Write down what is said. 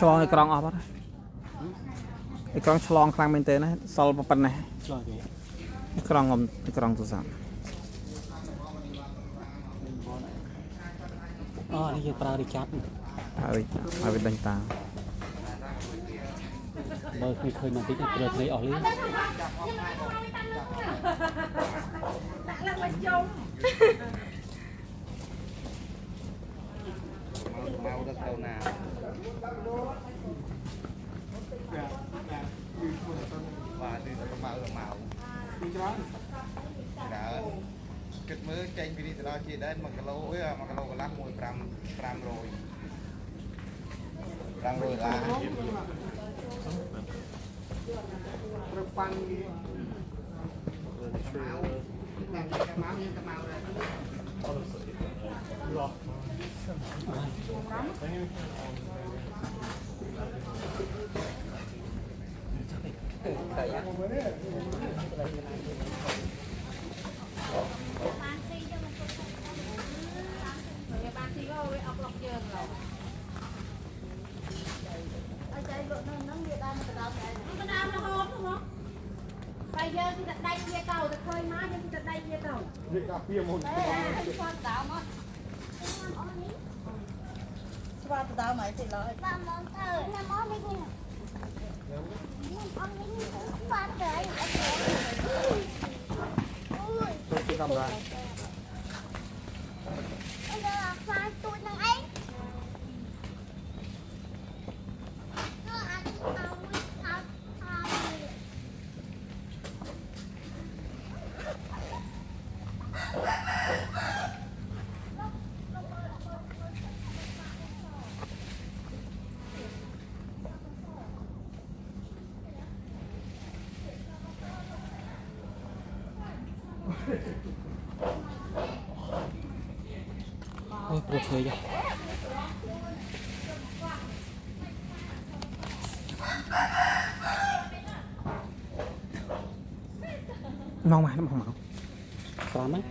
ឆ្លងអេក្រង់អស់បាត់អេក្រង់ឆ្លងខ្លាំងមែនទេណាសល់ប៉ុណ្ណេះឆ្លងទេអេក្រង់អេក្រង់ទូរស័ព្ទអូនេះយើងប្រើរីកាប់រីកាប់ឲ្យវាដេញតាមើលឃើញបន្តិចព្រឹកនេះអស់លីដាក់ឡើងមកជុំមកដល់ទៅណាបាទនេះទៅមកពីច្រើនគិតមើលចេញពីនេះទៅដល់ជាដែន1គីឡូអី1គីឡូកន្លះ1.5 500ឡាប្រប៉ាន់bây giờ thì đặt đây kia cầu thì khơi má nhưng đặt đây kia cầu đi cà phê một xoa táo mất xoa táo mấy thì lợi ba món thơ năm món đi nha con đi xoa trời ui tôi làm ra bây giờ là xoa tôi năng ấy ôi buộc người vậy mau mà nó mau mau còn đấy